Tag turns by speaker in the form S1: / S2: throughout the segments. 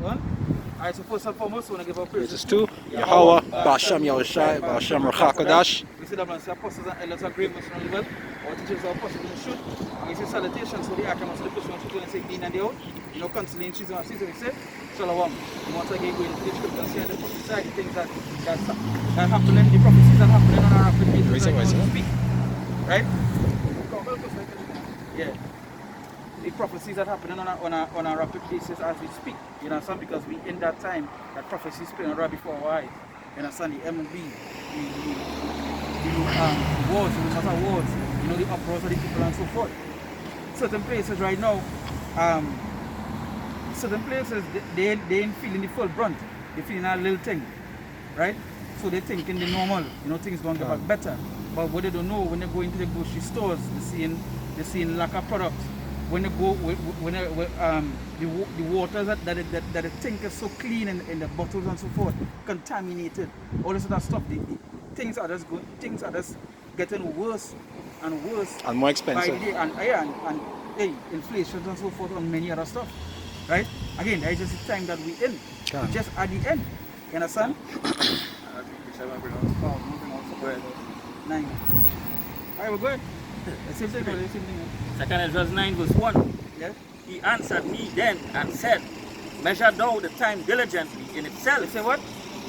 S1: One. Alright, so first and foremost, we want to give our praises
S2: to Yahweh, Basham Yahushai, Basham Rachakadash.
S1: We see that the apostles and elders are great most level. Our teachers are apostles in the shoot. We say salutations for the Akam of the person who shoot and say in and out. You know, constantly in season, we say Shalom. We want to get going to the scripture and see the prophesy the things that happening, the prophecies that happening on our rapid basis right now as we speak. Right? Yeah. The prophecies that happening on a rapid basis as we speak. You understand? Because we in that time that prophecies playing right before our eyes. You understand? The MOB, the wars, the rumors of wars, you know, the uproars of the people and so forth. Certain places right now, certain places they ain't feeling the full brunt. They feeling a little thing, right? So they thinking the normal, you know, things gonna get back better. But what they don't know, when they go into the grocery stores, they're seeing lack of products. When they go, the waters that they think is so clean in the bottles and so forth, contaminated, all this other stuff. Things are just getting worse and worse
S2: And more expensive.
S1: by the day, and inflation and so forth on many other stuff, right? Again, that is just the time that we in. We're just at the end. You understand? Nine. Alright, we're good. The same thing, the same thing.
S3: Second Ezra 9 verse 1.
S1: Yeah?
S3: He answered me then and said, measure thou the time diligently in itself.
S1: You say what?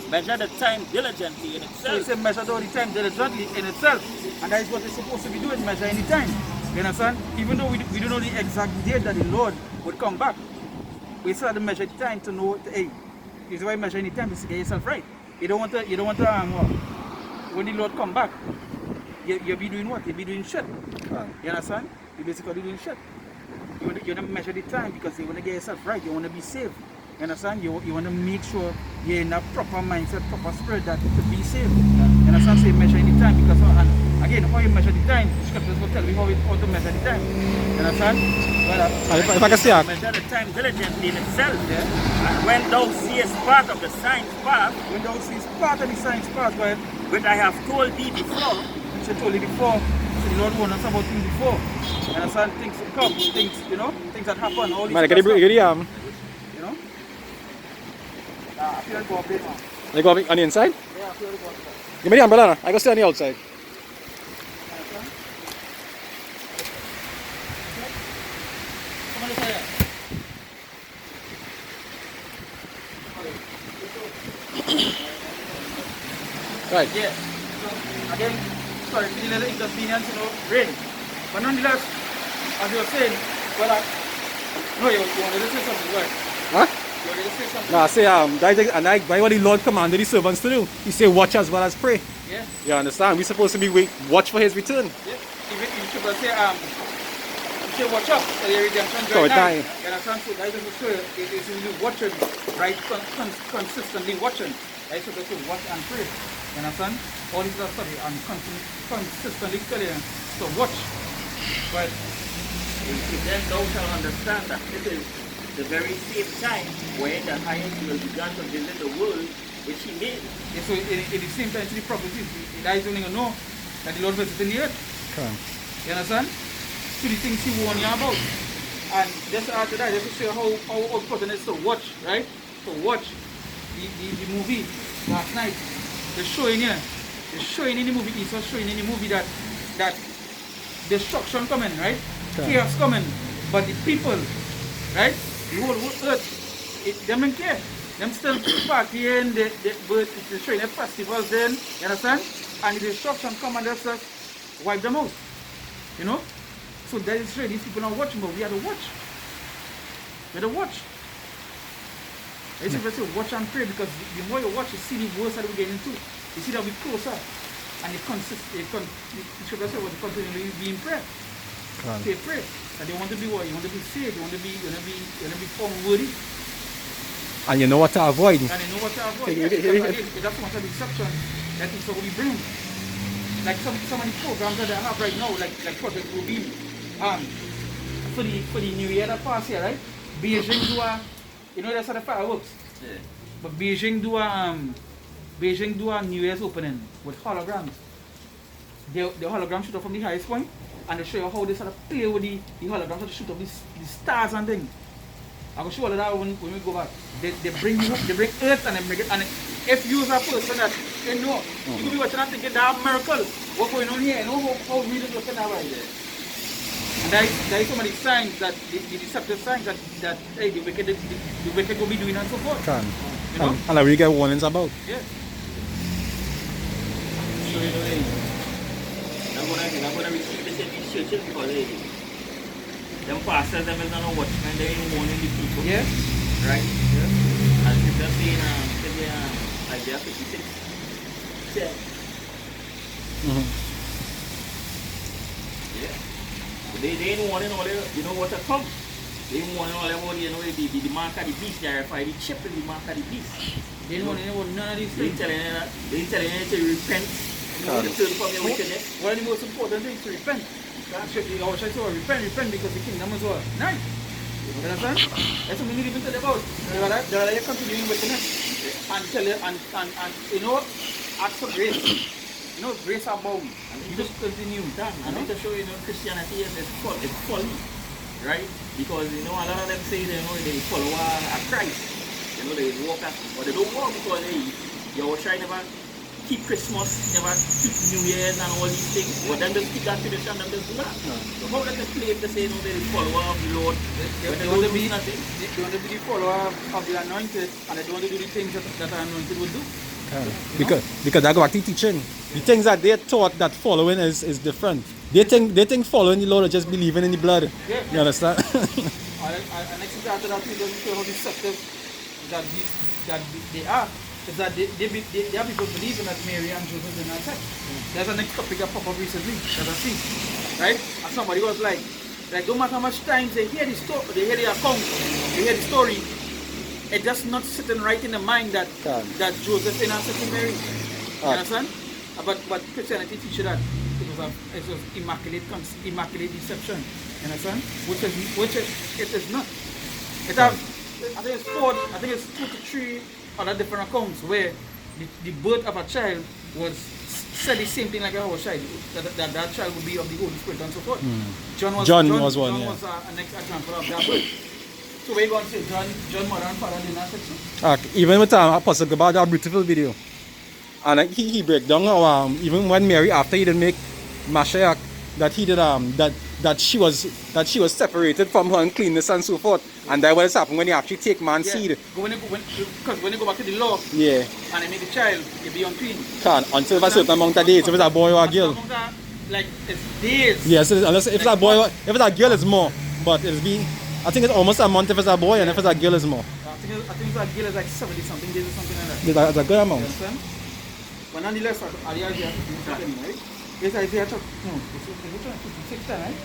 S3: Measure the time diligently in
S1: So you
S3: itself.
S1: say measure all the time diligently in itself. And that is what we're supposed to be doing, measure any time. You understand? Even though we don't know the exact date that the Lord would come back, we still have to measure the time to know, hey, is why measure any time is to get yourself right. You don't want to when the Lord come back, you'll be doing what? You'll be doing shit. You understand? You're basically doing shit. You want to measure the time because you want to get yourself right. You want to be safe. You understand? You want to make sure you're in a proper mindset, proper spirit that to be safe. You understand? So you measure any time because, and again, how you measure the time, the scriptures will tell you how to measure the time. You understand? Well,
S2: if I can say
S3: measure the time diligently in itself. Yeah. And when thou seest part of the signs pass,
S1: when thou seest part of the signs pass, well,
S3: which I have told thee before,
S1: which I told you before, so the Lord warned us about things before. You understand? Things to come, things, you know, things that happen, all these
S2: man,
S1: stuff.
S2: you
S1: know? I feel like go up there, man.
S2: You go on the inside?
S1: Yeah, I feel like go up there.
S2: Give me the umbrella. I go stay on the outside.
S1: Come on inside.
S2: Right.
S1: Yeah. So, again, sorry, for the little inconvenience, you know, rain. But nonetheless, as you were saying, well, no, you wanted to say something, right?
S2: Huh?
S1: You wanted to say something?
S2: No, I say, by what the Lord commanded the servants to do. He said, watch as well as pray.
S1: Yeah.
S2: You understand? We're supposed to be watch for his return.
S1: Yeah. Even should say, you say watch up for your redemption
S2: So
S1: right now.
S2: time.
S1: You understand? So that is to say, it is really watching, right? Consistently watching. That is supposed to watch and pray. You understand? All these other stuff and consistently telling you to watch. But
S3: then thou shalt understand that it is the very same time when the highest will began to visit the world which he made.
S1: yeah, so in the same time, to the prophecies, that is only going to know that the Lord visited the earth.
S2: Okay.
S1: You understand? To the things he warned you about. And just after that, just to show you how important it is to watch, right? To watch the movie last night. They're showing you. They're showing in the movie, it's also showing in the movie that destruction coming, right?
S2: Okay.
S1: Chaos coming. But the people, right? The whole earth, them don't care. Them still partying, they're showing their festivals then, you understand? And the destruction come and just wipe them out. You know? So that is showing these people are watching, but we have to watch. We have to watch. It's supposed to watch and pray because the more you watch, you see the worse that we get into. You see that we're closer. And you should say what the continually be in prayer. Say pray. And they want to be what? You want to be saved, you want to be found worthy.
S2: And you know what to avoid.
S1: And you know what to avoid. Yes, that's much of the deception that is what we bring. Like some of the programs that I have right now, like Project Rubin, for the New Year that passed here, right? Beijing do you know that's how the fireworks.
S3: Yeah.
S1: But Beijing do a New Year's opening with holograms. The hologram shoot up from the highest point, and they show you how they sort of play with the holograms to shoot up the stars and things. I will show you that when we go back. They bring earth and they bring it. And if you are a person that you know, you could be watching and thinking that miracle, what's going on here, and how real is looking that way there. And there is so many signs that the deceptive signs that hey, the wicked will be doing and so forth. You know?
S2: And I really get warnings about.
S1: Yeah.
S3: So you know, I'm gonna receive this in these churches because them pastors, them is not no watchmen, they ain't warning the people.
S1: Yeah.
S3: Right? Yeah. As you just say in Isaiah 56. Yeah. Yeah. They ain't warning all the, you know what to come. They ain't warning all about, you know, the mark of the beast, they refer the chip is the mark of the beast.
S1: They ain't warning about none of these things.
S3: They ain't telling you to repent. You know, to turn from your wickedness.
S1: One of the most important things to repent. Actually, I was trying to say, repent because the kingdom is what? Nice. You understand? That's what we need to tell you about. There are continuing wickedness. And tell you, and you know, ask for grace. You know, grace abound. And you just continue.
S3: And to show you, Christianity is folly. Right? Because, you know, a lot of them say, you know, they follow Christ. You know, they walk at, but they don't walk because they try never keep Christmas, never keep New Year's and all these things. But then they keep that tradition and they do that. So how can they claim to say, you know, they're the follower of the Lord?
S1: They want to be the follower of the anointed, and they don't want to do the things that the anointed would do.
S2: Because I go back to teaching. The things that they taught that following is different. They think following the Lord is just believing in the blood.
S1: Yeah.
S2: You understand?
S1: And next to that, it doesn't show how deceptive that they are. Is that they are people believing that Mary and Joseph did not sex. There's a next topic that popped up recently that I see. Right? And somebody was like no matter how much times they hear the story, they hear the account, they hear the story, it's just not sitting right in the mind that Joseph did not sex with Mary. You understand? But Christianity teaches that it was immaculate deception. You understand? Which it is not. It have, I think it's 2 to 3 other different accounts where the birth of a child was said the same thing like our child, that child would be of the Holy Spirit and so forth. John was one. John was an example of that birth. So we're going to say John mother and father did not sex.
S2: Even with Apostle Gabad, that beautiful video, and he break down how even when Mary, after he didn't make Mashiach, that he did that she was separated from her uncleanness and so forth, and that what happened when you actually take man's seed.
S1: Because when you go back to the law, and they make a child, you be unclean.
S2: Until a certain amount of days, if it's a boy or a girl.
S1: Like it's days.
S2: Yes, unless if it's a boy, if it's a girl, it's more. But I think it's almost a month if it's a boy, and if it's a girl, it's more.
S1: I think it's a girl is like 70 something days or something like that.
S2: That's a good amount.
S1: But nonetheless, right? It's Isaiah chapter 56, right?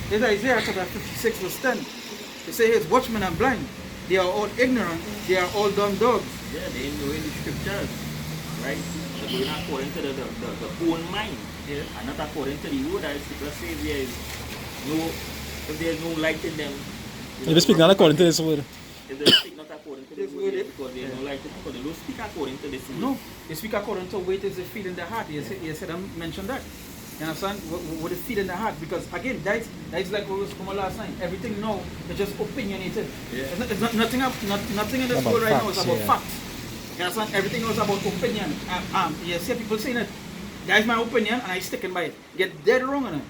S1: It's Isaiah chapter 56 verse 10. It says, his watchmen are blind. They are all ignorant. They are all dumb dogs.
S3: Yeah, they ain't knowing the scriptures. Right? They're going according to the own mind. Yeah. And not according to the word. As people say, if there's no light in them.
S2: They speak not according to this word.
S3: If they speak not according to this word, because there's no light in them, because they don't speak according to this word.
S1: No, they speak according to what it is they feel in their heart. You said I mentioned that. You understand? What they feel in their heart. Because again, that is like what was from last night. Everything now is just opinionated. Yeah. It's not, nothing in this world right now is about facts. You understand? Everything is about opinion. You see people saying it. That is my opinion and I sticking by it. Get dead wrong on it.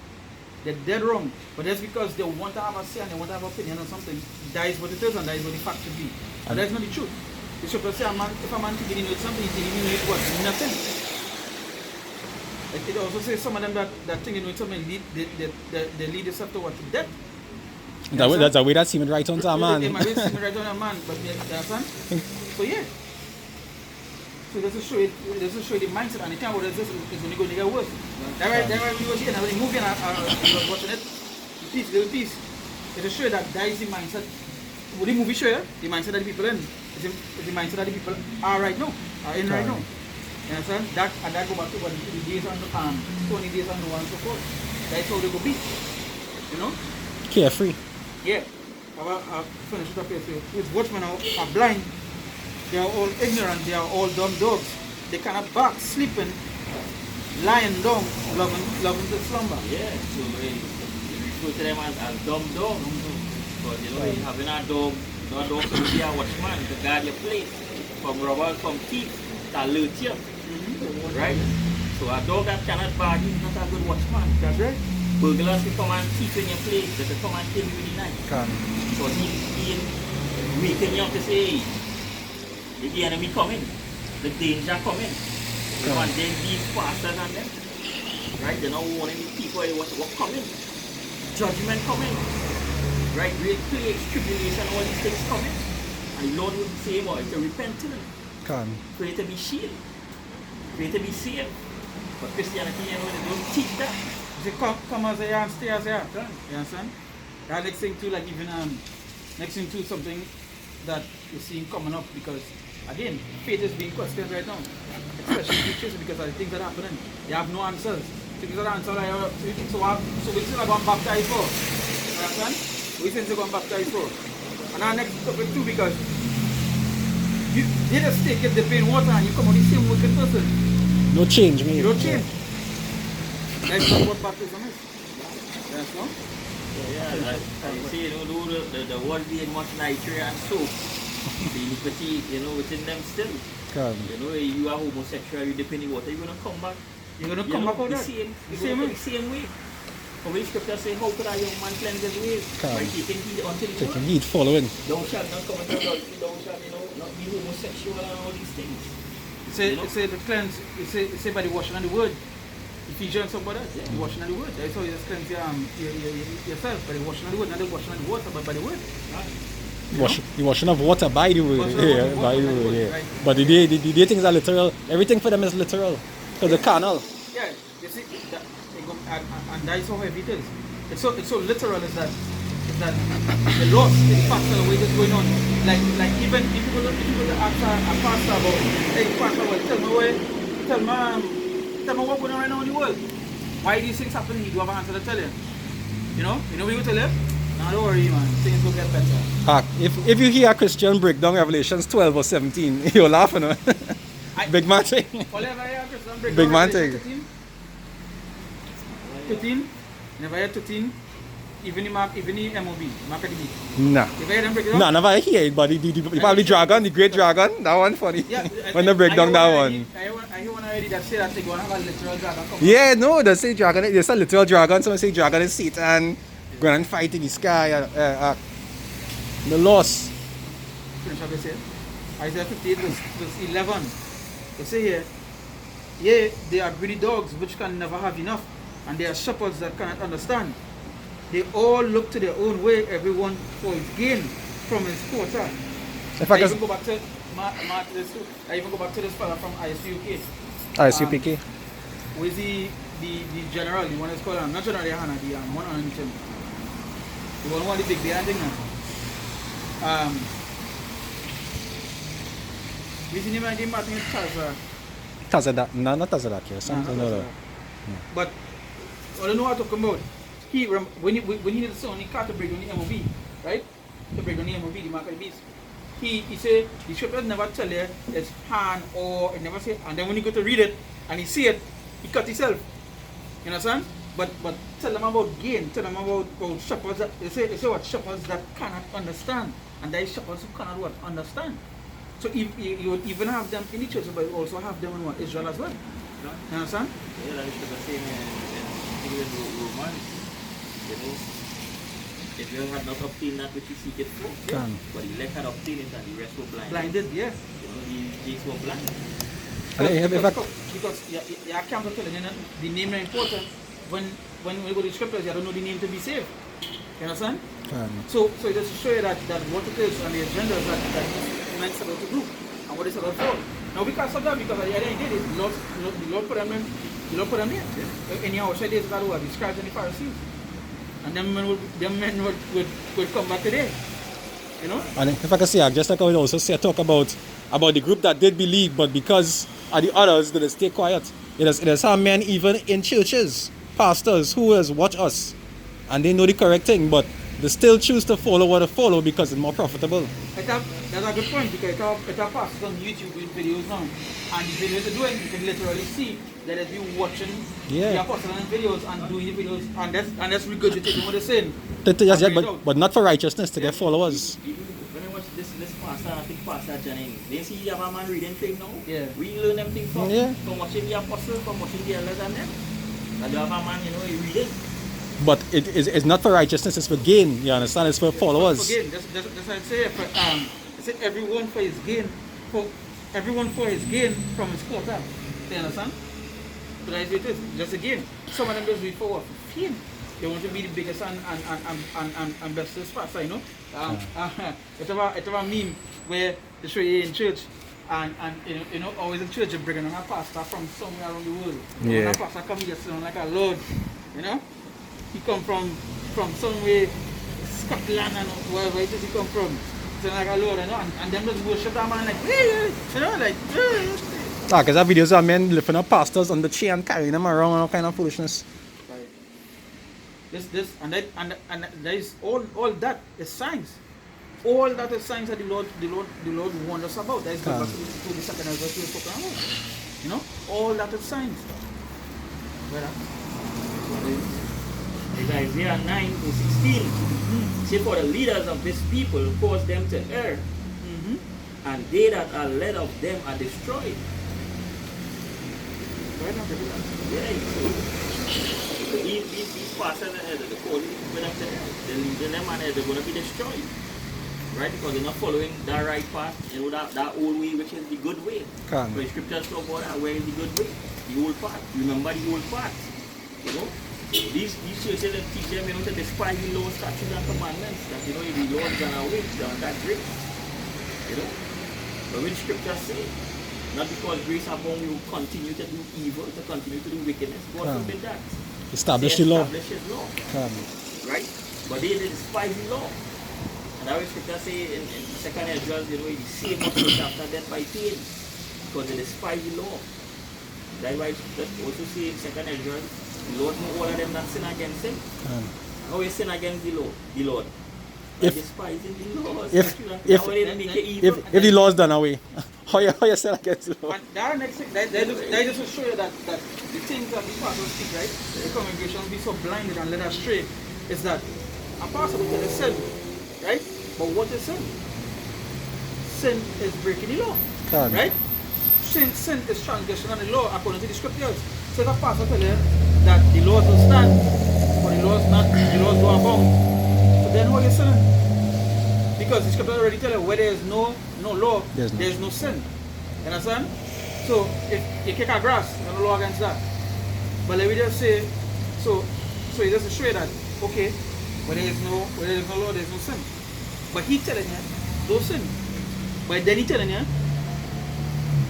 S1: They're dead wrong. But that's because they want to have a say and they want to have an opinion on something. That is what it is and that is what the fact should be. And that's not the truth. The should say if a man thinking with something, he's thinking with what? Nothing. It also says some of them that thinking with something they lead themselves to what? To death.
S2: That's a way that seems right on a man.
S1: It might seem right on a man, but you understand? So yeah. So this will show you the mindset, and the time what it is only going to get worse. That's why we was here and when you move in and was watching it, little piece. It will show you that is the mindset. What the movie show you? The mindset that the people in. Is the mindset that the people are right now. Are in right now. You understand? That go back to what the days on the 20 days on the one and so forth. That's how they go be. You know?
S2: Carefree.
S1: Yeah. I'll finish it up here. So his watchmen are blind. They are all ignorant, they are all dumb dogs. They cannot bark, sleeping, lying down, loving to slumber.
S3: Yeah, so you refer to them as dumb dogs. Because you know, having a dog God also will be a watchman to guard your place from robbers, from thieves that lurk you. Right? So a dog that cannot bark is not a good watchman.
S1: That's right.
S3: Burglars will come and thief in your place, they will come and kill you in the night.
S2: Can.
S3: So he's being waking you up to say, hey, the enemy coming, the danger coming. You know, and then these faster than them. Right? They're not warning the people what coming. Judgment coming. Right? Great plagues, tribulation, all these things coming. And the Lord would say, well, to repent to them.
S2: Can.
S3: Pray to be shielded. Pray to be saved. But Christianity, you know, they don't teach that.
S1: You say, come as I am, stay as I am. You understand? That next thing too, like even next thing too, something that you're seeing coming up because again, faith is being questioned right now, especially in churches because of the things that are happening. They have no answers. Things that answer like so we still are going baptized for. You understand? We still going baptized for. And our next topic too because you just take it, dip in water and you come out the same wicked person.
S2: No change, mate.
S1: You don't change. That's not what baptism is. Yes, no?
S3: Yeah, you see, you know, the world being much nicer and so the iniquity, you know, within them still.
S2: Can.
S3: You know, you are homosexual, you dip in the water, you're gonna come back.
S1: You're gonna come back out
S3: the
S1: that.
S3: same way. For which scripture say, how could a young man cleanse his ways?
S2: Can.
S3: By taking heed until he
S2: Taking
S3: work.
S2: heed, following.
S3: Thou shalt not commit adultery, thou shalt, you know, not be homosexual and all these things.
S1: It say the cleanse, it say by the washing of the word. Ephesians talk about that, yeah. The washing of the word. That's how you just cleanse yourself by the washing of the word, not the washing of the water, but by the word. Right.
S2: The washing of water by the word.
S1: Washing of
S2: Yeah,
S1: water
S2: by the
S1: by the
S2: word,
S1: word,
S2: yeah.
S1: right.
S2: But the things are literal. Everything for them is literal. Because the carnal.
S1: Yeah, you see, and that is how heavy it is. It's so literal is that the loss is faster the way it's going on. Like even if you go to ask a pastor about, hey pastor, well, tell me what's going on right now in the world. Why these things happening? You do have an answer to tell him. You know what you tell him? Nah, don't worry, man. Things will get better.
S2: If you hear a Christian break down Revelations 12 or 17, you're laughing. Huh? Big man thing.
S1: Whatever I hear Christian break
S2: Big
S1: down
S2: man
S1: Revelation
S2: thing.
S1: 13. Never heard 13. Even the MOB, Mark of the Beast.
S2: Nah.
S1: Never heard them break it down?
S2: Nah, never hear it, but the probably dragon, the great dragon, that one funny.
S1: Yeah,
S2: when they break down that one.
S1: I hear one already that say that they're going to have a literal dragon come.
S2: Yeah, no, they say dragon, they say literal dragon, someone say dragon is Satan, going and fight in the sky, the loss.
S1: Finish what they say. Isaiah 58 verse 11. They say here, yeah, they are greedy dogs which can never have enough, and they are shepherds that cannot understand. They all look to their own way, everyone for his gain from his quarter.
S2: If I
S1: even go back to I even go back to this fella from ISUK.
S2: ISUPK.
S1: Who is the general, the one that's called not General Hannah, the one on him. The one with the big behind thing now. What's the name of the name? I think it's Taza.
S2: Tazadak, no, not Tazadak here, something other.
S1: But I don't know what I'm talking about. When he did the song, he caught to break on the MOB, right? To break on the MOB, the Mark of the Beast. He said the scriptures never tell you it's hand or it never say, and then when you go to read it and he see it, he cut himself. You understand? But tell them about gain, tell them about shepherds that they say what shepherds that cannot understand. And there is shepherds who cannot what understand. So if you would even have them in the church, but you also have them in what? Israel as well. You understand?
S3: Yeah, that is the same in Romans. You know, if you had not obtained that which you seek it for, but the elect had obtained it and the rest were blinded.
S1: Blinded, yes.
S3: You know, these were blind.
S1: Because I can't tell you, the name is important. When you go to the scriptures, you don't know the name to be saved. You understand? So it just show you that what it is and the agenda that men set out to do and what they set out for. Now because of that, because at the end of the day, the Lord put them there. Anyhow, so days ago, the scribes and the Pharisees. And them men would come back today. You know?
S2: And if I can say, just like I would also say, talk about the group that did believe, but because of the others did stay quiet. It has some men even in churches, pastors who has watched us, and they know the correct thing, but they still choose to follow what they follow because it's more profitable.
S1: That's a good point because it have pastors on YouTube with videos now, and the videos they're doing, you can literally see that as you watching the apostles and videos and doing the videos, and that's regurgitating what they're saying.
S2: Yes, but not for righteousness, to get followers.
S3: When I watch understand, I think Pastor Jennings. They see you have a man reading thing now.
S1: Yeah.
S3: We learn them things from,
S2: Yeah.
S3: from watching the apostle, from watching the elders and them. And you have a man, he reading.
S2: But it's not for righteousness, it's for gain. You understand? It's for followers.
S1: For gain. That's what I say. I say everyone for his gain. Everyone for his gain from his quota. You understand? So that's what it is. Just a gain. Some of them just read for what? For fame. They want to be the biggest and bestest pastor, you know. It's about meme where they show you in church and you know always in church you're bringing on a pastor from somewhere around the world.
S2: Yeah.
S1: When a pastor come here sound like a lord, you know. He come from somewhere Scotland and wherever it is he come from. Sound like a lord, you know, and them just worship that man like you know like
S2: Because that videos of men lifting up pastors on the chair and carrying them around and all kind of foolishness.
S1: This and there is all that is signs. All that is signs that the Lord warned us about. That is going back to the second verse we were talking about. You know, all that is signs. Where
S3: It's Isaiah 9 to 16. Say, for the leaders of this people cause them to err, and they that are led of them are destroyed. So these pastors the calling for them to err. They're leading them and they're going to be destroyed. Right? Because they're not following that right path, you know, that old way, which is the good way.
S2: Can.
S3: But scriptures talk about that, where is the good way? The old path. Remember the old path. You know? These churches that teach them, you know, to despise the law, statutes, and commandments. That, you know, if the law is gone away, they are that grace. You know? But when scriptures say, not because grace abound, we will continue to do evil, to continue to do wickedness. God forbid that.
S2: Establish the law.
S3: Establish his law.
S2: Can.
S3: Right? But they despise the law. And that way scripture say in 2nd Ezra, you know, the same must after death by pain. Because they despise the law. That's why scripture also say in 2nd Ezra, the Lord know all of them that sin against him. How you sin against the Lord? By despising the laws.
S2: If the law is done away, how you say against the law?
S1: and that next thing, that just will show you that the things that the pastors speak, right? The congregation will be so blinded and led astray, is that a pastor will tell you sin, right? But what is sin? Sin is breaking the law, right? Sin is transgression of the law according to the scriptures. So if a pastor tell you that the laws will stand, but the laws don't abound, so then what are you sinning? Because the scripture already tell you where there is no law, there is no sin. You understand? So if you kick a grass, there's no law against that. But let me just say, so it just show you that, okay, where there is no law, there is no sin. But he telling you, don't sin. But then he telling you,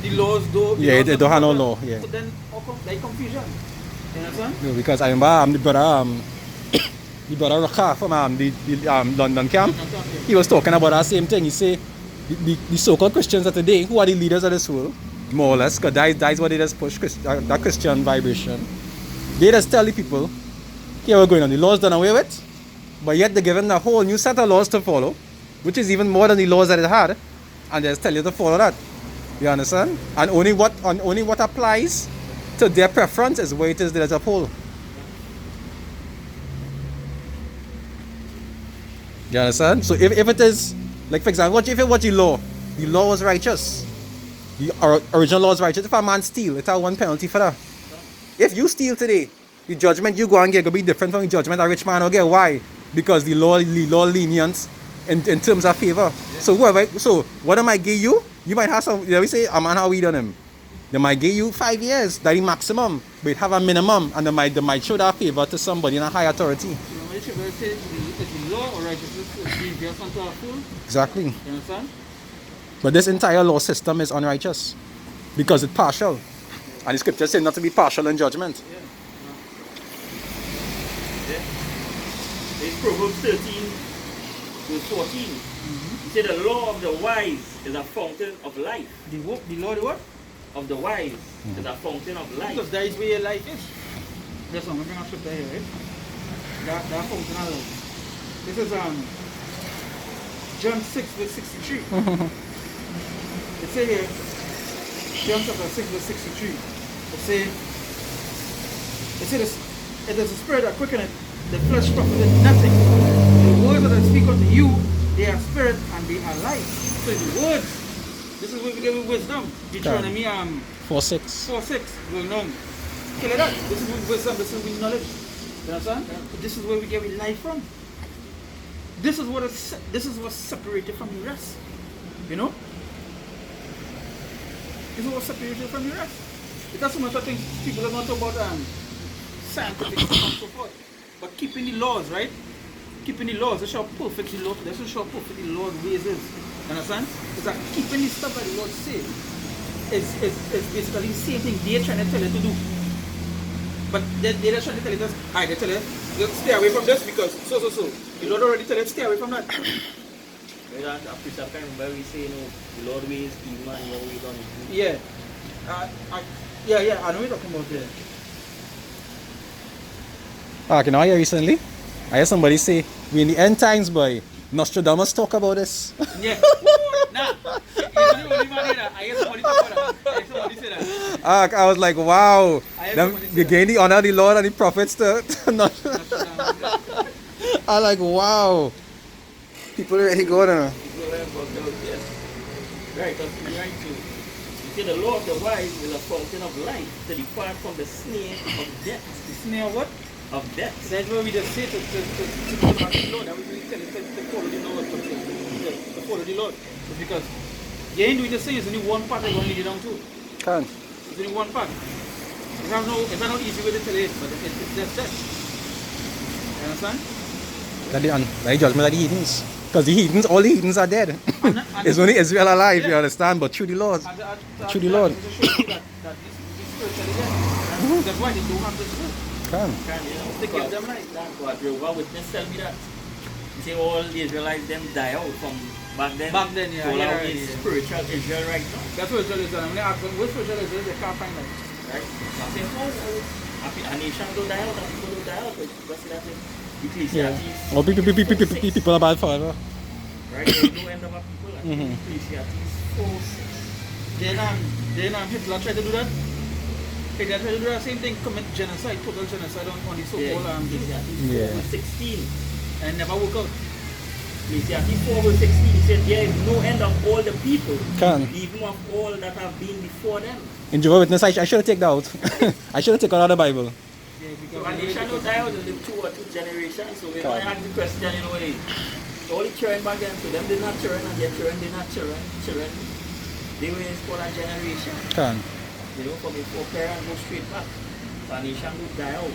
S1: the laws don't.
S2: They don't have no law. Yeah.
S1: So then, how come like confusion? You understand?
S2: No, because I remember the brother Raka from the London camp. He was talking about that same thing. He say the so-called Christians of today, who are the leaders of this world, more or less, because that is what they just push that Christian vibration. They just tell the people, here we're going on. The laws done away with, but yet they're given a whole new set of laws to follow, which is even more than the laws that it had, and they just tell you to follow that. You understand? And only what applies to their preference is what it is that is uphold. You understand? So if it is, like for example, if it was the law was righteous. The original law is righteous. If a man steal, it's a one penalty for that. If you steal today, the judgment you go and get will be different from the judgment a rich man will get. Why? Because the law lenient in terms of favor. So what am I give you? You might have some, we say, a man how we done him. They might give you 5 years, that's the maximum, but it have a minimum, and they might show that favor to somebody in a high authority.
S1: It's the law or righteousness being just unto a fool.
S2: Exactly.
S1: You understand?
S2: But this entire law system is unrighteous because it's partial. And the scripture says not to be partial in judgment.
S3: Yeah. It's Proverbs 13, verse 14. He said the law of the wise is a fountain of life.
S1: The law the what?
S3: Of the wise is a fountain of life.
S1: Because that is where your life is. That's one. We're going to scripture here, right? That fountain of life. This is John 6 verse 63. It says here, John chapter 6 verse 63. It says it is the spirit that quickeneth, the flesh profiteth nothing. The words that I speak unto you, they are spirit and they are life. So it's words. This is where we get wisdom. Deuteronomy
S2: 4:6.
S1: 4:6 going on. Okay, like that. This is with wisdom, this is with knowledge. You understand? But this is where we get with life from. This is what's separated from the rest. You know? This is what's separated from the rest. Because so much of things people are not talk about scientific and so forth. But keeping the laws, right? Keeping the laws, that's how perfect the Lord, that's how perfect the Lord ways is. You understand? It's like keeping the stuff that the Lord says is basically the same thing they're trying to tell you to do. But they're just trying to tell you this, they tell you, stay away from this because so. The Lord already tell you, stay away from that.
S3: After some time, where we say, the Lord ways evil and your ways on it.
S1: Yeah. I know you're talking about that.
S2: You know, I hear recently, I hear somebody say, we in the end times, boy. Nostradamus talk about this.
S1: Yeah. Nah. He's the only man here. I hear somebody talk about that. I hear somebody say that.
S2: I was like, wow. They gain the honor of the Lord and the prophets to not. I'm like, wow. People really go there.
S3: People learn about those, yes. Right, because you're right too. You see, the law of the wise is a fountain of life to depart from the snare of death.
S1: The snare of what?
S3: Of death.
S1: That's where we just say to go back to the Lord. That we really tell you to follow the Lord. To follow the Lord. It's because you ain't doing the same. It's only one part they're going to lead you down to.
S2: Can't.
S1: It's only one part. It's not easy way to tell it, but it's just that. You understand?
S2: That judgment of the heathens. Because the heathens, all the heathens are dead. It's only Israel alive, you understand? But through the Lord. Through the Lord.
S1: That this spiritually dead. That's why they don't have the spirit.
S2: Can.
S1: They give them life.
S3: God, Jehovah Witness tell me that. You say all the Israelites them die out from back then.
S1: Back then, yeah.
S3: So
S1: Yeah,
S3: now
S1: right,
S3: it's
S1: yeah.
S3: spiritual Israel right now.
S1: That's what Israel is done. When they ask them, what spiritual is, they can't find that.
S3: Right? So I'm saying, a nation don't die out, and people don't die out. But what's that thing?
S2: Yeah.
S3: Ecclesiastes.
S2: Well, people are bad forever.
S3: Right? There's no end of a people. Ecclesiastes 4:6.
S1: Then Hitler tried to do that. Hitler tried to do that same thing, commit genocide, total genocide on the so-called Jews.
S3: Ecclesiastes 4:16.
S1: And never work out.
S3: Ecclesiastes 4:16. He said, there is no end of all the people,
S2: Can.
S3: even of all that have been before them.
S2: In Jehovah's Witness, I should have taken that out. I should have taken out of the Bible.
S1: Yeah,
S3: So a nation don't die out in 2 or 2 generations. So we don't ask the question, all the children back then, so them did not children and their children did not children. They were called a generation.
S2: Can.
S3: From before parents go straight back. So a nation don't die out.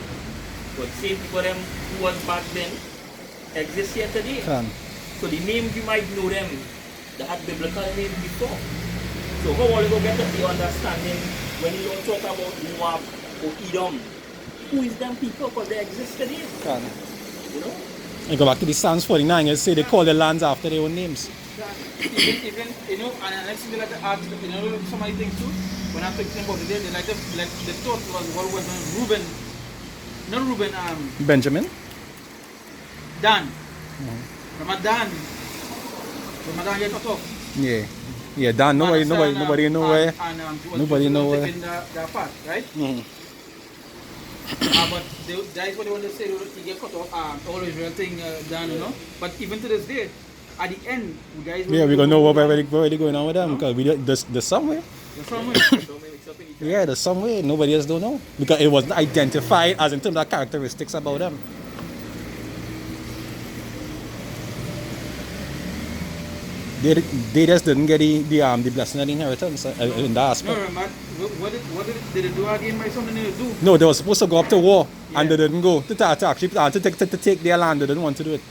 S3: But same people them who was back then exist here today.
S2: Can.
S3: So the names you might know them, they had biblical names before. So how will you go get the understanding when you don't talk about Moab or Edom? Who is them people? Because they exist today.
S2: Can.
S3: You know?
S2: You go back to the Psalms 49 and say they call the lands after their own names.
S1: Even and next thing they like to ask, so many things too. When I'm thinking about it, they like the thought was what was Reuben, not Reuben,
S2: Benjamin?
S1: Dan. Ramadan get cut off.
S2: Yeah. Yeah, Dan, nobody know where. Nobody know where.
S1: Taking their part, right? But that is what they want to say, they get cut off, all Israel thing done, But even to this day, at the end, you guys
S2: Yeah, we're going to know what already going on with them. Because there's somewhere.
S1: There's somewhere.
S2: Yeah, there's somewhere. Nobody else don't know. Because it wasn't identified as in terms of characteristics about them. They just didn't get the blessing and inheritance in that aspect.
S1: No, man. What did they do again by something they do?
S2: No, they were supposed to go up to war and they didn't go to take their land. They didn't want to do it.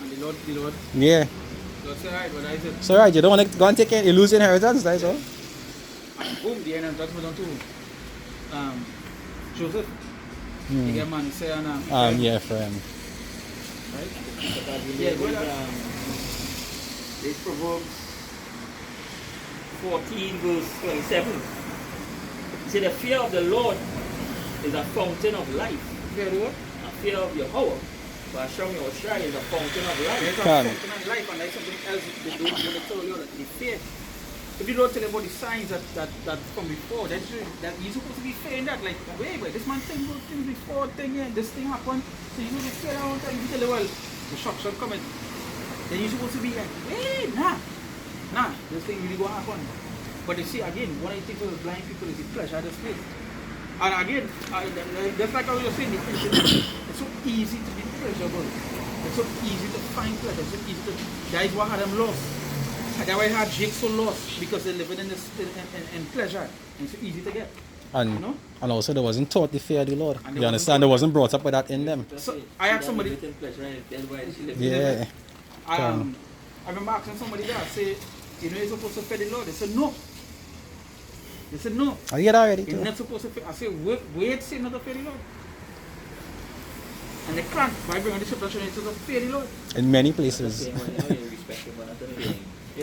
S1: And the Lord.
S2: Yeah.
S1: That's alright, but I said.
S2: It's alright. You don't want to go and take it. You lose your inheritance. That's all.
S1: And boom, the end judgment on to Joseph. The guy man say
S2: yeah, friend.
S1: Right?
S3: Yeah, go ahead. This Proverbs 14 verse 27. You see, the fear of the Lord is a fountain of life.
S1: Fear of what?
S3: A fear of Yahweh. But Hashem Yoshai is a fountain of life.
S1: There's a fountain of life, and there's something else they don't want to tell you that the fear. If you don't tell about the signs that come before, that you're supposed to be fearing that. Like, wait, this man saying good things before, this thing happened. So you supposed to fear that one time. You tell you, well, the shock shall come in. Then you're supposed to be like, hey, nah. Nah, this thing really gonna happen. But you see, again, one of the things with blind people is the pleasure they feel. And again, just like I was saying, the internet, it's so easy to be pleasurable. It's so easy to find pleasure. It's so easy to. That is what had them lost. And that's why had Jake so lost, because they're living in this in pleasure. And it's so easy to get.
S2: And
S1: You know?
S2: and also they wasn't taught the fear of the Lord.
S1: And they
S2: You understand? They wasn't brought up with that in them.
S1: So I asked somebody.
S2: Yeah.
S1: I remember asking somebody that, I say, you know, you're supposed to feed the Lord. They said no. They said no.
S2: I hear that already
S1: You're
S2: too.
S1: not supposed to feed. I said, wait, say not to feed the Lord. And they can't. By bringing the scripture, you're supposed to feed the Lord.
S2: In many places.
S3: Yeah,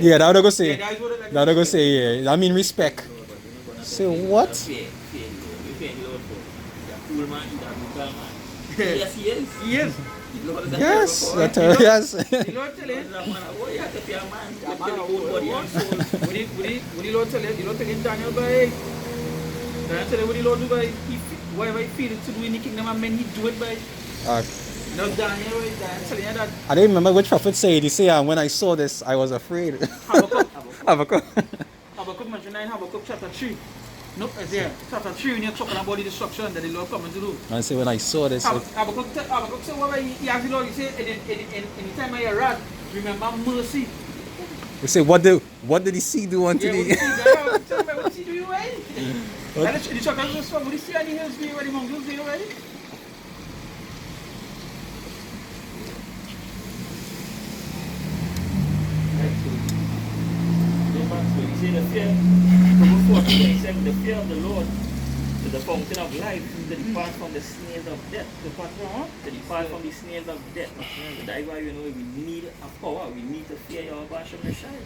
S2: Yeah, that would go say.
S1: Yeah, that is what it like.
S2: That would go say, yeah. I mean respect. Say what?
S3: Yes, he is.
S1: He is.
S2: Yes.
S3: Lord,
S2: Yes.
S1: The Lord tell him. What the Lord tell him? The Lord tell him, Daniel, by. Daniel tell him what the Lord do by. Whatever he feels to do in the kingdom of men, he do it by. No, Daniel, Daniel telling you that.
S2: I don't remember which prophet said. He said, when I saw this, I was afraid.
S1: Habakkuk.
S2: Habakkuk.
S1: Habakkuk mentioned 9, Habakkuk chapter 3. No, Isaiah chapter 3 when you're talking about the destruction that the Lord coming to do.
S2: I say when I saw this,
S1: Habakkuk said, whatever he asked the Lord, he said, in the time of your wrath, remember mercy.
S2: they say what did he see do unto thee?
S1: What did he do you already? And the destruction was from, what did he see on the hills do you already, mongoose do you already?
S3: The fear of the Lord is the fountain of life, to depart from the snares of death. To depart from the snares of death. That is why we need a power. We need to fear your Bashem Rashai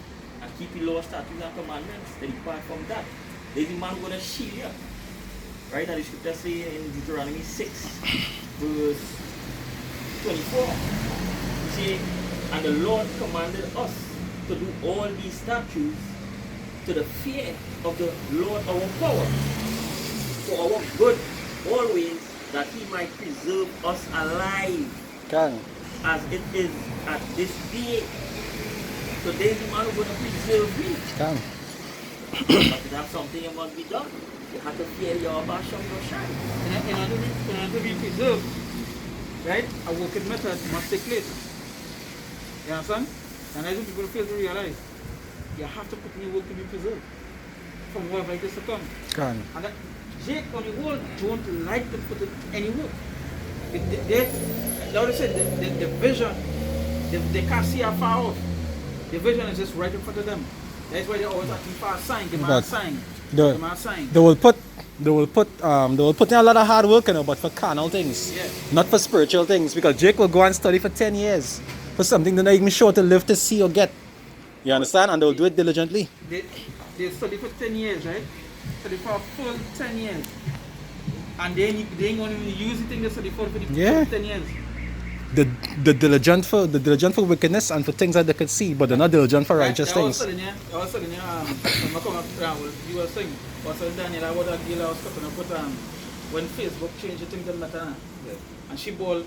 S3: and keep the law, statutes, and commandments. To depart from that. There's a man going to shield you. Right? Now the scripture says in Deuteronomy 6, verse 24. You see, and the Lord commanded us to do all these statutes to the fear of the Lord our power, for our good always, that he might preserve us alive, as it is at this day. Today the man is going to preserve me. But to have something that must be done, you have to fear your Basham Yoshai.
S1: In order to be preserved, right, a working method must take place. You understand? And I think people fail to realize you have to put in your work to be preserved from whatever it is to come. And that Jake on the whole don't like to put in any work. Like I said, the vision, they can't see how far off. The vision is just right in front of them. That's why they're always asking for a sign, give me a sign. Give me a sign.
S2: They will put in a lot of hard work, but for carnal things,
S1: Yeah.
S2: not for spiritual things. Because Jake will go and study for 10 years for something they're not even sure to live to see or get. You understand? And they'll do it diligently.
S1: They study for 10 years, right? Study for a full 10 years. And they ain't going to use the thing they study for the full 10 years.
S2: The diligent for wickedness and for things that they could see, but they're not diligent for righteous things.
S1: I was telling you, when I come up around, you were saying, I was telling Daniel about that girl I was talking about, when Facebook changed the things that matter. Yeah. And she said,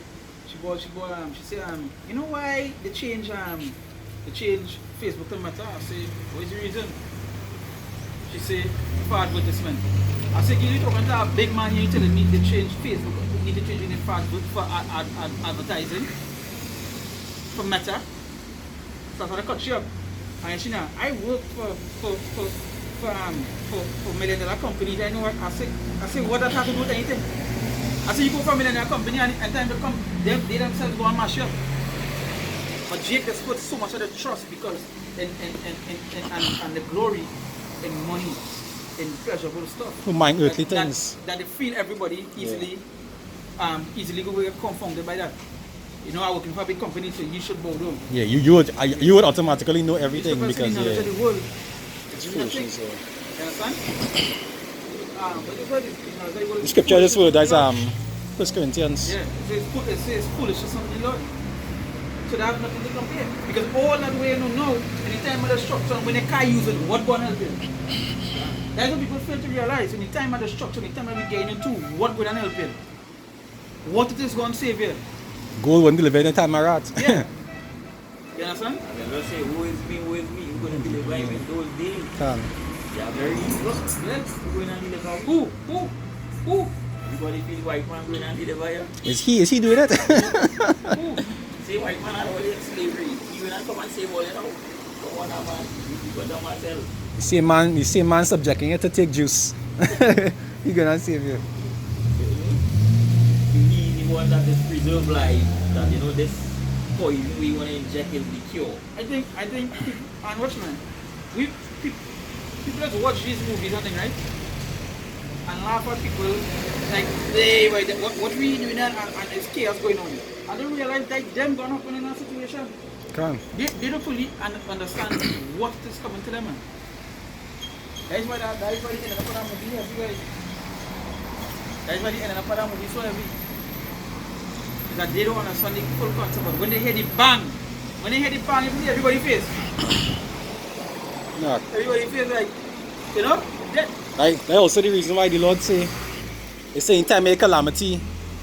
S1: you know why they change Facebook to matter? I say, what is the reason? She said, for advertisement. I said, you talking to a big man here telling me they change Facebook, need to change it for advertising, for Meta. So I cut you up. And she know, I work for $1 million companies. I know what I say, what that have to do with anything? I say, you go for $1 million company and time to come, they themselves go and mash you up. But Jake has put so much of the trust because and the glory in money, in pleasurable stuff.
S2: Who mind earthly things.
S1: That they feel everybody easily go get confounded by that. You know, I work in a big company, so you should bow down.
S2: Yeah, you would automatically know everything because
S1: the world.
S2: it's foolishness.
S1: You understand? But
S2: the scripture this word is 1 Corinthians.
S1: Yeah, it says foolishness of the Lord. So they have nothing to compare. Because all that way you know, in the time of destruction, when they can't use it, what going to help you? That's what people fail to realize. In the time of destruction, in the time of we getting into, what going to help you? What it is going to save you?
S2: Gold won't deliver in the time of wrath.
S1: Yeah. You You understand?
S3: And the Lord say, woe is me, you're going to deliver him in those days.
S2: Can.
S3: Yeah, very easy.
S1: Yes.
S3: You're going to deliver
S1: Who?
S3: everybody feel white man going and deliver you.
S2: Is he doing it?
S1: Who?
S3: Say white man are all in slavery. You will not come and save all you know. Come on, man. You go down myself.
S2: the same man subjecting you to take juice. He gonna save you.
S3: He the one that is preserve life. That you know this poison we want to inject is the cure.
S1: I think, and watch man, people just watch these movies, nothing, right? And laugh at people like, hey, wait, what we doing that and there's chaos going on. I don't realize that them gonna happen in a situation.
S2: Can.
S1: They don't fully understand what is coming to them, man. That is why the end of that movie heavy, guys. That is why the end of that movie so heavy. Because they don't understand the full concept. But when they hear the bang, everybody face.
S2: No.
S1: Everybody feels like, you know, that.
S2: That's also the reason why the Lord say, He say in time of calamity,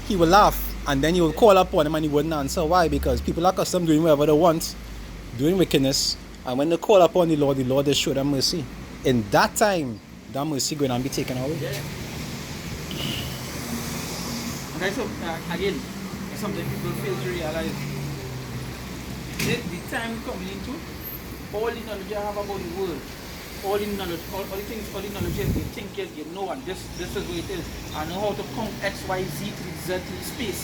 S2: He will laugh and then He will call upon Him and He wouldn't answer. Why? Because people are accustomed doing whatever they want, doing wickedness, and when they call upon the Lord will show them mercy. In that time, that mercy going to be taken away.
S1: Yeah. And that's again, something people fail to realize. The time coming into all the knowledge you have about the world, all the knowledge you think you know, and this is what it is. I know how to count X, Y, Z to the Z to the space.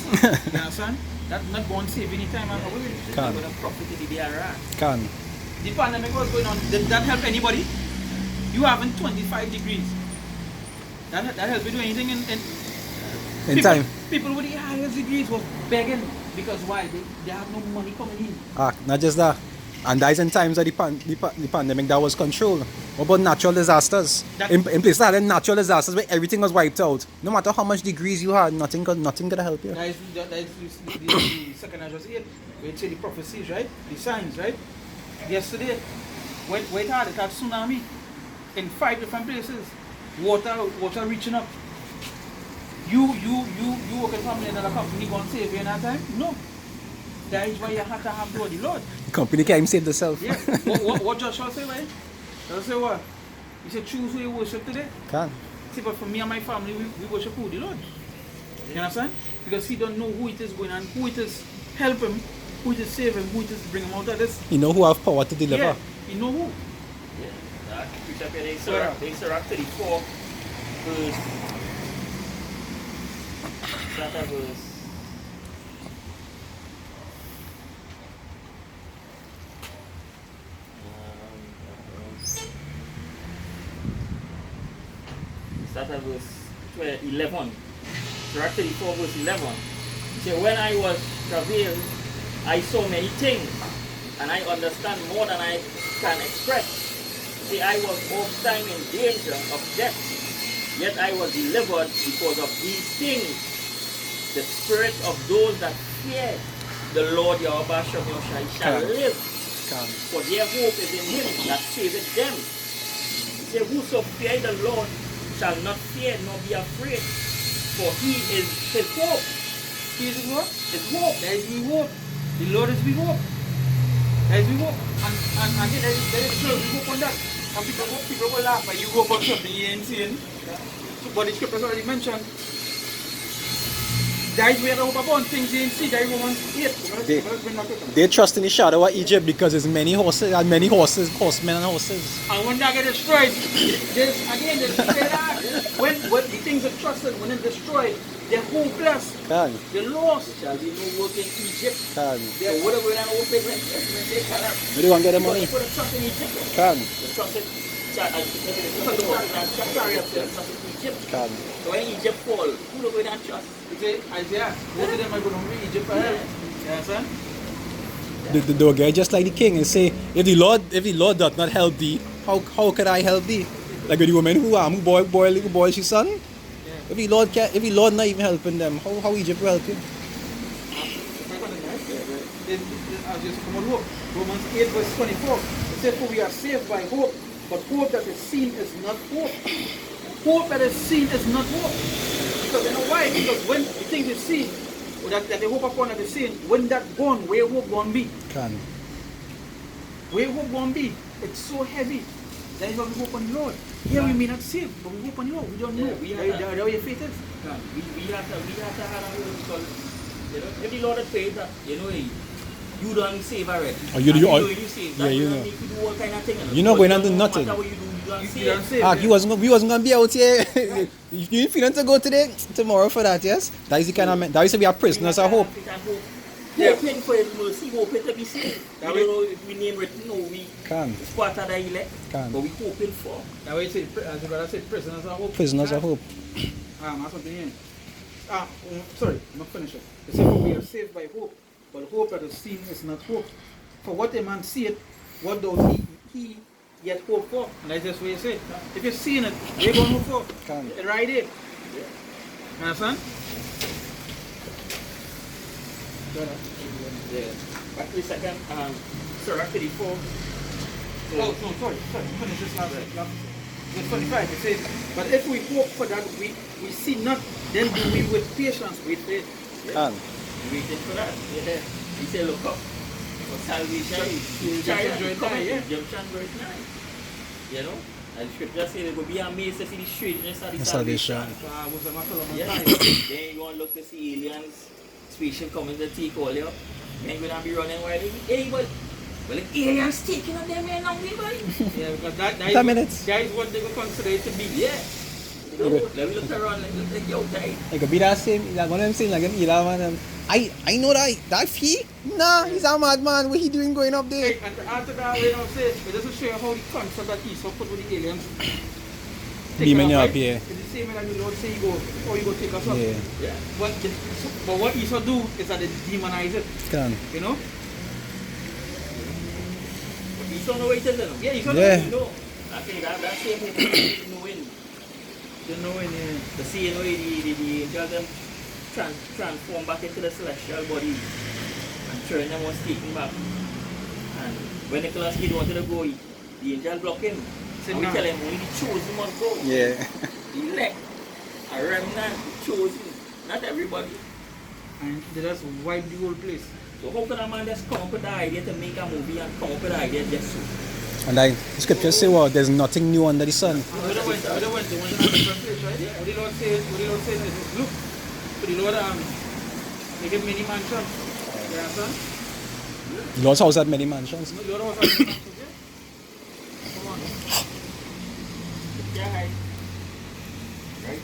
S1: You understand? That's not going to save any time I'm away.
S2: Can.
S3: With a prophet in the DRR.
S2: Can.
S1: The pandemic was going on. Did that help anybody? You having 25 degrees. That help you do anything in
S2: In time.
S1: People with the highest degrees was begging because why? They have no money coming in.
S2: Not just that. And that is in times of the pandemic that was controlled. What about natural disasters? In places that had natural disasters where everything was wiped out. No matter how much degrees you had, nothing could help you.
S1: That is the second I just said. Where it say the prophecies, right? The signs, right? Yesterday, when it had tsunami in 5 different places. Water reaching up. You working for another company going to save you in that time? No. That is why you have to have the Lord.
S2: The company can't even save themselves.
S1: Yeah. What Joshua say, right? Joshua say what? He said choose who you worship today.
S2: Can.
S1: See, but for me and my family, we worship who? The Lord. You understand? Because he don't know who it is going on, who it is help him, who it is save him, who it is bring him out of this.
S2: You know who have power to deliver.
S1: Yeah, you know who.
S3: Yeah. That preach up here, they Sirach 34 verse. That verse. Start at verse 11. Sirach 34 verse 11. He said, when I was travailed, I saw many things, and I understand more than I can express. See, I was oft time in danger of death, yet I was delivered because of these things. The spirit of those that fear the Lord Yahweh shall live. For their hope is in him that saveth them. He said, whoso fear the Lord shall not fear nor be afraid, for he is his hope.
S1: He is what?
S3: His hope.
S1: That is we hope. The Lord is we hope. That is we hope. And again, there is true. We hope on that. And people will laugh when you go about something you ain't seeing. But the scriptures already mentioned. That is where the hope upon things you ain't see. That is Romans 8.
S2: They trust in the shadow of Egypt because there's many horses and many horsemen and horses.
S1: And when that get destroyed, there's that. When the things are trusted, when it's destroyed, they're hopeless.
S2: Can.
S1: They're lost.
S3: Shall be no work in Egypt.
S2: Can.
S3: They're whatever they open when they cannot.
S2: Where do you want to get the money?
S3: Put a trust in Egypt.
S2: Can.
S3: The trust in Egypt.
S2: Can.
S3: So when Egypt fall, who do we not trust?
S1: Isaiah, both of them are going to read Egypt for help. You understand?
S2: The guy just like the king and say, if the Lord does not help thee, how can I help thee? Like the woman who little boy she son.
S1: Yeah.
S2: If the Lord not even helping them, how Egypt will help you?
S1: As you come on hope. Romans 8 verse 24. It says, for we are saved by hope, but hope that is seen is not hope. Hope that is seen is not hope. Because you know why? Because when the things you see, or that they hope upon that is seen, when that gone, where hope gone be?
S2: Can.
S1: Where hope gonna be? It's so heavy. That is why we hope on the Lord. Here we may not save, but we hope on the Lord. We don't know. That way your faith is.
S3: We have to have a hope because, you know, if the Lord had prayed that, you know, you don't save already.
S2: Or you
S3: save.
S2: yeah, you know.
S3: Need to do all kind of things.
S2: You're not going to do nothing.
S3: No matter what you do, you don't
S1: You don't
S3: save.
S1: save.
S2: We wasn't gonna be out here. You feeling to go today, tomorrow for that? Yes. That is the kind of that is we are prisoners of hope.
S3: Yeah, hoping for His mercy, hoping to be saved. We don't know if we name written, no, we
S2: Can.
S3: it's part of the elect,
S2: Can.
S3: but we hoping for.
S1: That way you say, as the brother said, prisoners of hope.
S2: Prisoners of hope.
S1: That's something here. Sorry, I'm not finished. They say, we are saved by hope, but hope that is seen is not hope. For what a man seeth, what does he yet hope for? And that's just what you say. If you're seeing it, you're going to hope for.
S2: Can.
S1: Right there. You understand?
S3: Yeah. Back to the second, Surah 34.
S1: Oh, no, sorry. Finish this last verse 25. It says, but if we hope for that we see not, then do we with patience wait for it.
S2: Can.
S3: Waiting for that. Yeah. He said, look up. For salvation, Junction verse 9. You know? And scripture says it will be amazed to see the strangeness of the salvation. Yeah. Then you want to look to see aliens, spaceship coming to take all you. Then you're going to be running while they hey, but well, like aliens taking on them here now, buddy.
S1: Yeah, because that is what they will consider it to be.
S3: Yeah. You know, let me look around like yo, guy.
S2: It could be that same. Like one of them saying like an Elon. I know that he. Nah, he's a madman. What he doing going up there?
S1: Hey, and after that, you know, say it doesn't show you how the concept that Esau put with the aliens.
S2: Beaming you up here.
S1: It's the same way that the Lord say you go take us up.
S2: Yeah.
S1: But what Esau do is that they demonize it.
S2: Can.
S1: You know?
S3: Esau know what it is, you know?
S1: Yeah, Esau
S3: know. I think that same thing knowing.
S1: They know when
S3: The same way the angels them transform back into the celestial body and turn them was taken back. And when Nicholas Kid wanted to go, the angel blocked him. And we tell him only the chosen must go.
S2: Yeah.
S3: The elect, a remnant, the chosen, not everybody.
S1: and they just wipe the whole place.
S3: So how can a man just come up with the idea to make a movie and come up with the idea just so?
S2: And like the scriptures say, well, there's nothing new under the sun.
S1: Otherwise, they want to different place, right? What the Lord says is, look, for the Lord make it many mansions. You understand?
S2: The Lord's house had many mansions.
S1: The Lord also has many mansions, yeah? Come on.
S3: Yeah, right?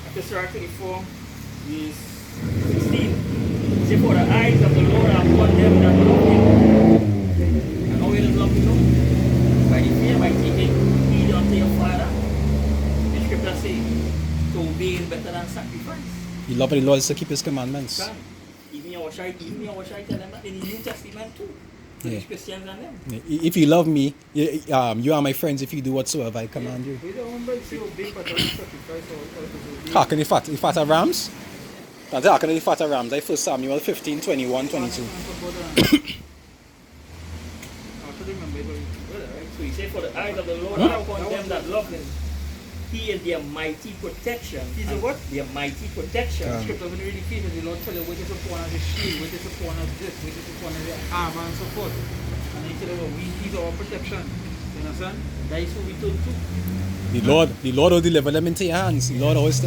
S3: After Surah 24 is 16. Say, for the eyes of the Lord are upon them that love him. And how will love you? By the fear, by taking heed unto your father. The scripture says, to obey is better than sacrifice.
S2: The love of the Lord is to keep his commandments.
S3: Son, even your tell them that in the New Testament too. To
S2: Yeah.
S3: the Christians and them.
S2: If you love me, you are my friends if you do whatsoever I command you.
S1: We don't want to see obey, but don't sacrifice or
S2: How can you fat of rams? How can you fat of rams? I first Samuel 15, 21, 22.
S3: So he said, for the eyes of the Lord are upon them that love him. He is their mighty protection.
S1: He's a what?
S3: Their mighty protection.
S2: Yeah.
S1: Scripture when you really feel it, the Lord tell you what is upon us, his shield, what is upon us this, what is upon us the armor and so forth. And he tell you, well, he's our protection. You understand? That is who we told to.
S2: The Lord will deliver them into your hands. The Lord always